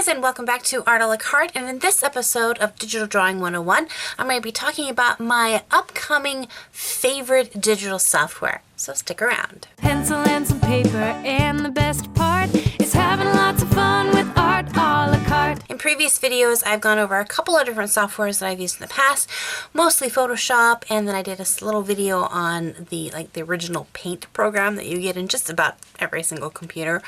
guys, and welcome back to Art a la Carte, and in this episode of Digital Drawing 101 I'm going to be talking about my upcoming favorite digital software, so stick around. Pencil and some paper, and the best part is having lots of fun with Art a la Carte. In previous videos I've gone over a couple of different softwares that I've used in the past, mostly Photoshop, and then I did a little video on the original Paint program that you get in just about every single computer.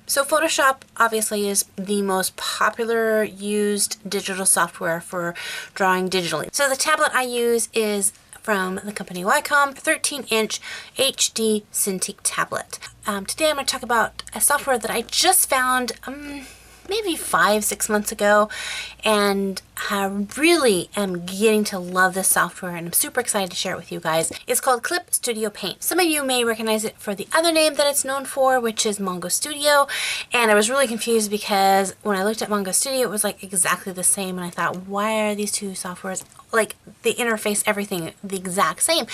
So Photoshop obviously is the most popular used digital software for drawing digitally. So the tablet I use is from the company Wacom, 13-inch HD Cintiq tablet. Today I'm going to talk about a software that I just found maybe 5-6 months ago, and I really am getting to love this software, and I'm super excited to share it with you guys. It's called Clip Studio Paint. Some of you may recognize it for the other name that it's known for, which is Mongo Studio, and I was really confused because when I looked at Mongo Studio it was like exactly the same, and I thought, why are these two softwares, like the interface, everything the exact same?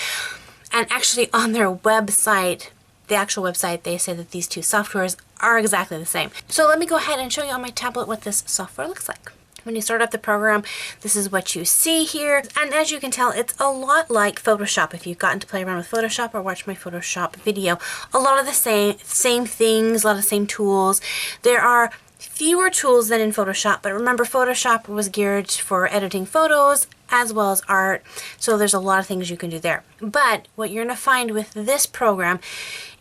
And actually on their website, the actual website, they say that these two softwares are exactly the same. So let me go ahead and show you on my tablet what this software looks like. When you start up the program, this is what you see here. And as you can tell, it's a lot like Photoshop. If you've gotten to play around with Photoshop or watch my Photoshop video, a lot of the same things, a lot of the same tools. There are fewer tools than in Photoshop, but remember Photoshop was geared for editing photos as well as art, so there's a lot of things you can do there. But what you're going to find with this program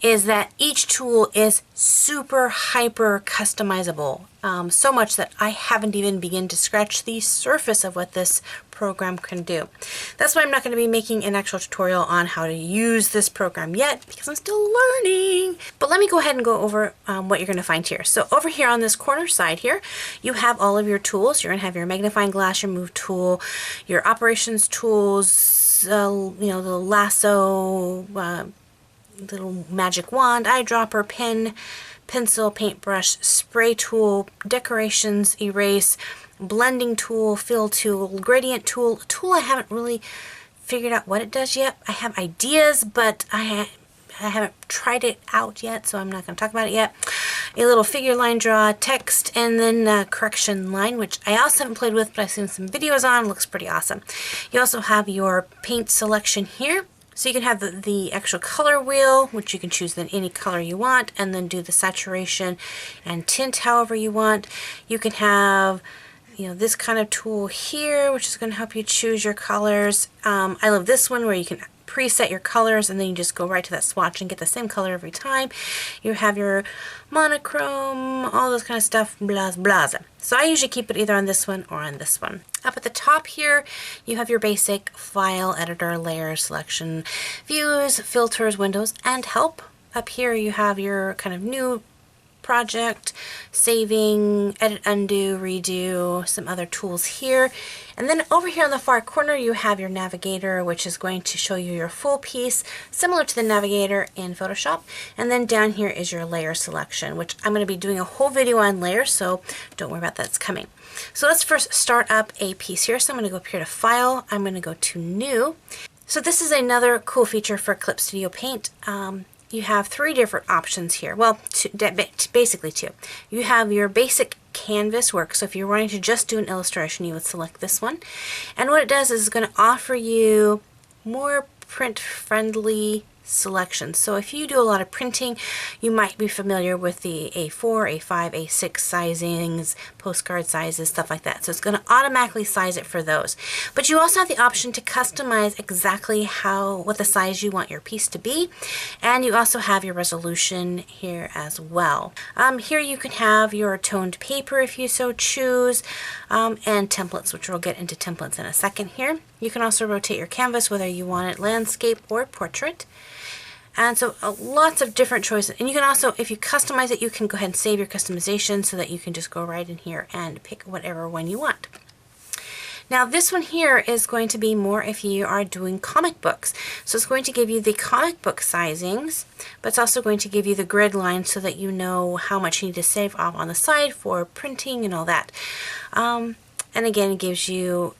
is that each tool is super hyper customizable, so much that I haven't even begun to scratch the surface of what this program can do. That's why I'm not going to be making an actual tutorial on how to use this program yet, because I'm still learning. But let me go ahead and go over what you're going to find here. So over here on this corner side here, you have all of your tools. You're going to have your magnifying glass, your move tool, your operations tools, you know, the lasso, little magic wand, eyedropper, pen, pencil, paintbrush, spray tool, decorations, erase, blending tool, fill tool, gradient tool, a tool I haven't really figured out what it does yet. I have ideas, but I haven't tried it out yet, so I'm not going to talk about it yet. A little figure line draw, text, and then correction line, which I also haven't played with, but I've seen some videos on. Looks pretty awesome. You also have your paint selection here. So you can have the actual color wheel, which you can choose then any color you want, and then do the saturation and tint however you want. You can have, you know, this kind of tool here, which is going to help you choose your colors. I love this one where you can preset your colors and then you just go right to that swatch and get the same color every time. You have your monochrome, all this kind of stuff, blah blah. So I usually keep it either on this one or on this one. Up at the top here, you have your basic file editor, layer selection, views, filters, windows, and help. Up here you have your kind of new project, saving, edit, undo, redo, some other tools here. And then over here on the far corner you have your navigator, which is going to show you your full piece, similar to the navigator in Photoshop. And then down here is your layer selection, which I'm going to be doing a whole video on layers, so don't worry about that, it's coming. So let's first start up a piece here. So I'm going to go up here to File, I'm going to go to New. So this is another cool feature for Clip Studio Paint. You have three different options here. Well, basically two. You have your basic canvas work. So if you're wanting to just do an illustration, you would select this one. And what it does is it's going to offer you more print-friendly selections. So if you do a lot of printing, you might be familiar with the A4, A5, A6 sizings, postcard sizes, stuff like that. So it's going to automatically size it for those. But you also have the option to customize exactly what the size you want your piece to be. And you also have your resolution here as well. Here you can have your toned paper if you so choose, and templates, which we'll get into templates in a second here. You can also rotate your canvas, whether you want it landscape or portrait. And so lots of different choices. And you can also, if you customize it, you can go ahead and save your customization so that you can just go right in here and pick whatever one you want. Now this one here is going to be more if you are doing comic books. So it's going to give you the comic book sizings, but it's also going to give you the grid line so that you know how much you need to save off on the side for printing and all that. And again, it gives you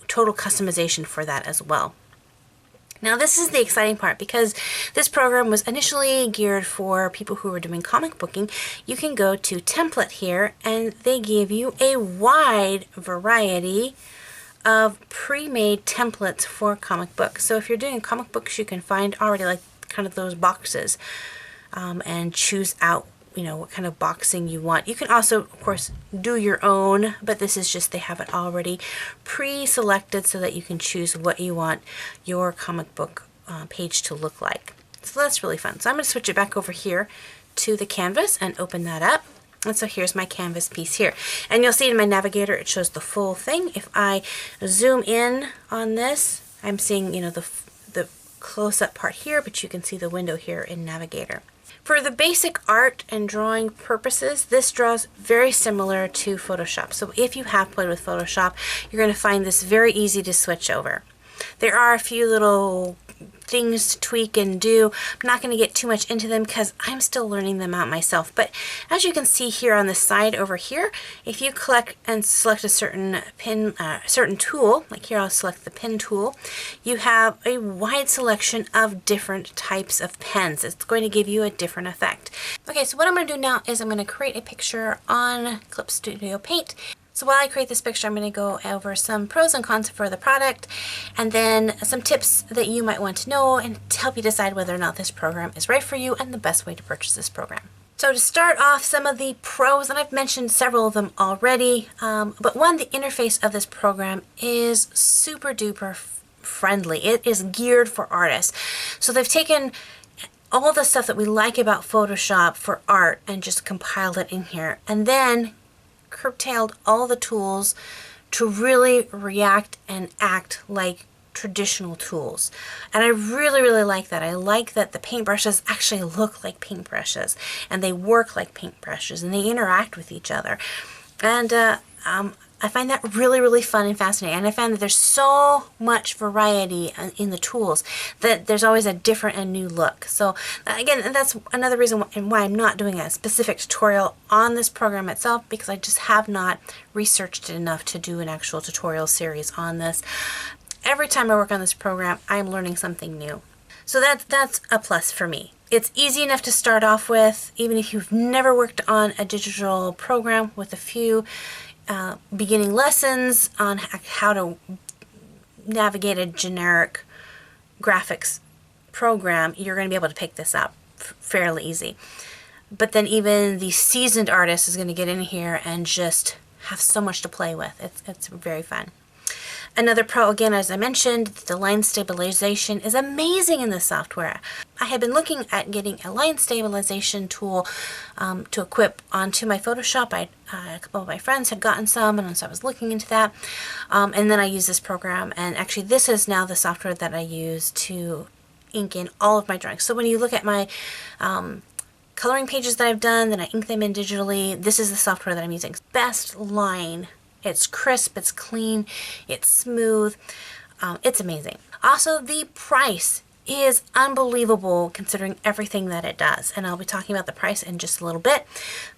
total customization for that as well. Now this is the exciting part, because this program was initially geared for people who were doing comic booking. You can go to template here and they give you a wide variety of pre-made templates for comic books. So if you're doing comic books, you can find already like kind of those boxes and choose out, you know, what kind of boxing you want. You can also, of course, do your own, but this is just, they have it already pre-selected so that you can choose what you want your comic book page to look like. So that's really fun. So I'm going to switch it back over here to the canvas and open that up. And so here's my canvas piece here. And you'll see in my navigator, it shows the full thing. If I zoom in on this, I'm seeing, you know, the close-up part here, but you can see the window here in navigator. For the basic art and drawing purposes, this draws very similar to Photoshop. So if you have played with Photoshop, you're going to find this very easy to switch over. There are a few little things to tweak and do. I'm not going to get too much into them because I'm still learning them out myself. But as you can see here on the side over here, if you click and select a certain certain tool, like here I'll select the pen tool, you have a wide selection of different types of pens. It's going to give you a different effect. Okay, so what I'm going to do now is I'm going to create a picture on Clip Studio Paint. So while I create this picture, I'm going to go over some pros and cons for the product, and then some tips that you might want to know and to help you decide whether or not this program is right for you and the best way to purchase this program. So to start off, some of the pros, and I've mentioned several of them already, but one, the interface of this program is super duper friendly. It is geared for artists. So they've taken all the stuff that we like about Photoshop for art and just compiled it in here, and then curtailed all the tools to really react and act like traditional tools. And I really, really like that. I like that the paintbrushes actually look like paintbrushes, and they work like paintbrushes, and they interact with each other. And I find that really, really fun and fascinating. And I found that there's so much variety in the tools that there's always a different and new look. So again, that's another reason why I'm not doing a specific tutorial on this program itself, because I just have not researched it enough to do an actual tutorial series on this. Every time I work on this program, I'm learning something new. So that's a plus for me. It's easy enough to start off with, even if you've never worked on a digital program, with a few beginning lessons on how to navigate a generic graphics program. You're going to be able to pick this up fairly easy. But then even the seasoned artist is going to get in here and just have so much to play with. It's very fun. Another pro, again, as I mentioned, the line stabilization is amazing in this software. I had been looking at getting a line stabilization tool to equip onto my Photoshop. A couple of my friends had gotten some, and so I was looking into that. And then I used this program, and actually this is now the software that I use to ink in all of my drawings. So when you look at my coloring pages that I've done, then I ink them in digitally, this is the software that I'm using. Best line. It's crisp, it's clean, it's smooth, it's amazing. Also, the price is unbelievable considering everything that it does. And I'll be talking about the price in just a little bit,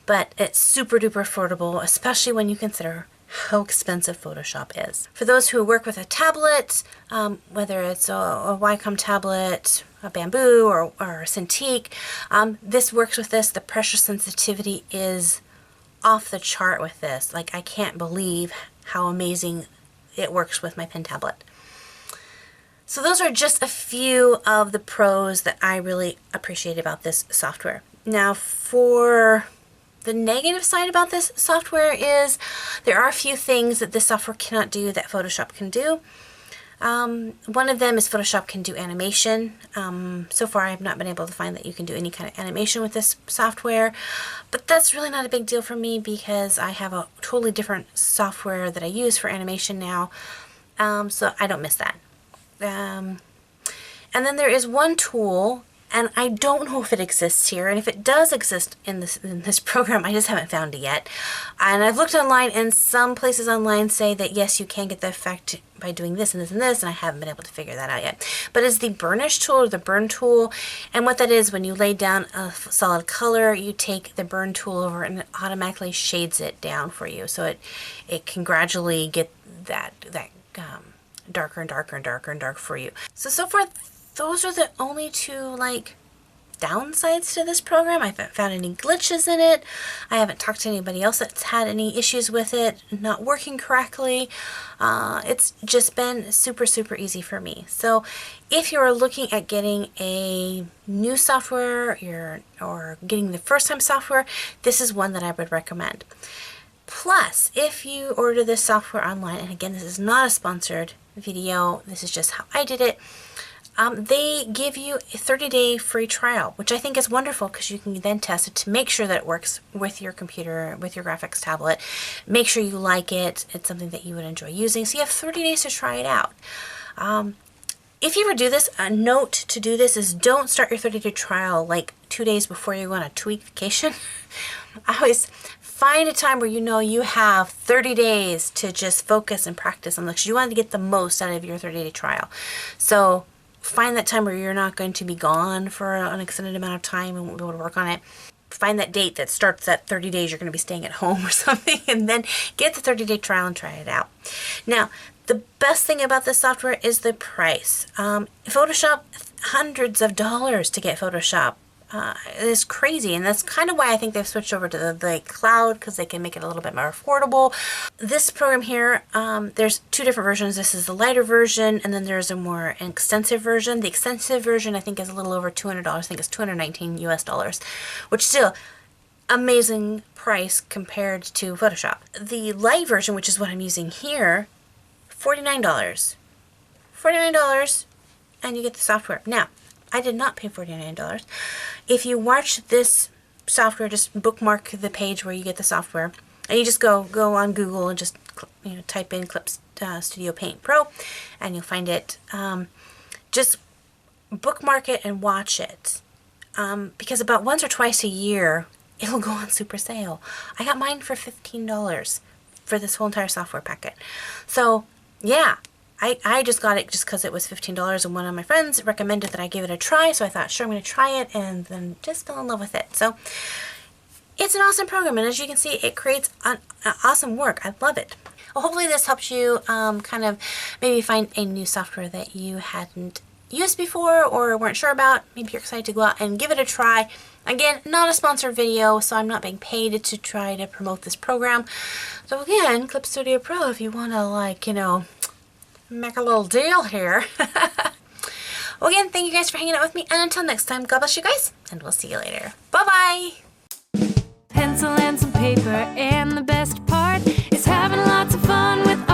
but it's super duper affordable, especially when you consider how expensive Photoshop is. For those who work with a tablet, whether it's a Wacom tablet, a Bamboo, or a Cintiq, this works with this. The pressure sensitivity is off the chart with this. Like, I can't believe how amazing it works with my pen tablet. So those are just a few of the pros that I really appreciate about this software. Now, for the negative side about this software is there are a few things that this software cannot do that Photoshop can do. One of them is Photoshop can do animation. So far I have not been able to find that you can do any kind of animation with this software, but that's really not a big deal for me because I have a totally different software that I use for animation now, so I don't miss that. And then there is one tool, and I don't know if it exists here, and if it does exist in this program, I just haven't found it yet. And I've looked online, and some places online say that yes, you can get the effect by doing this and this and this, and I haven't been able to figure that out yet. But it's the burnish tool, or the burn tool, and what that is, when you lay down a solid color, you take the burn tool over and it automatically shades it down for you, so it can gradually get that darker and darker and darker and darker for you. So far, those are the only two like downsides to this program. I haven't found any glitches in it. I haven't talked to anybody else that's had any issues with it not working correctly. It's just been super, super easy for me. So if you're looking at getting a new software or getting the first time software, this is one that I would recommend. Plus, if you order this software online, and again, this is not a sponsored video, this is just how I did it, they give you a 30-day free trial, which I think is wonderful because you can then test it to make sure that it works with your computer, with your graphics tablet. Make sure you like it. It's something that you would enjoy using. So you have 30 days to try it out. If you ever do this, a note to do this is don't start your 30-day trial like 2 days before you go on a 2-week vacation. I always find a time where you know you have 30 days to just focus and practice on this. You want to get the most out of your 30-day trial. So find that time where you're not going to be gone for an extended amount of time and won't be able to work on it. Find that date that starts that 30 days you're going to be staying at home or something, and then get the 30-day trial and try it out. Now, the best thing about this software is the price. Photoshop, hundreds of dollars to get Photoshop. It's crazy, and that's kind of why I think they've switched over to the cloud, because they can make it a little bit more affordable. This program here, there's two different versions. This is the lighter version, and then there's a more extensive version. The extensive version I think is a little over $200. I think it's $219 US, which still amazing price compared to Photoshop. The light version, which is what I'm using here, $49. $49, and you get the software. Now, I did not pay $49. If you watch this software, just bookmark the page where you get the software, and you just go on Google and just type in Clip Studio Paint Pro, and you'll find it. Just bookmark it and watch it, because about once or twice a year it'll go on super sale. I got mine for $15 for this whole entire software packet. So yeah. I just got it just because it was $15, and one of my friends recommended that I give it a try, so I thought, sure, I'm going to try it, and then just fell in love with it. So it's an awesome program, and as you can see, it creates an awesome work. I love it. Well, hopefully this helps you kind of maybe find a new software that you hadn't used before or weren't sure about. Maybe you're excited to go out and give it a try. Again, not a sponsored video, so I'm not being paid to try to promote this program. So again, Clip Studio Pro, if you want to, make a little deal here. Well, again, thank you guys for hanging out with me, and until next time, God bless you guys, and we'll see you later. Bye-bye! Pencil and some paper, and the best part is having lots of fun with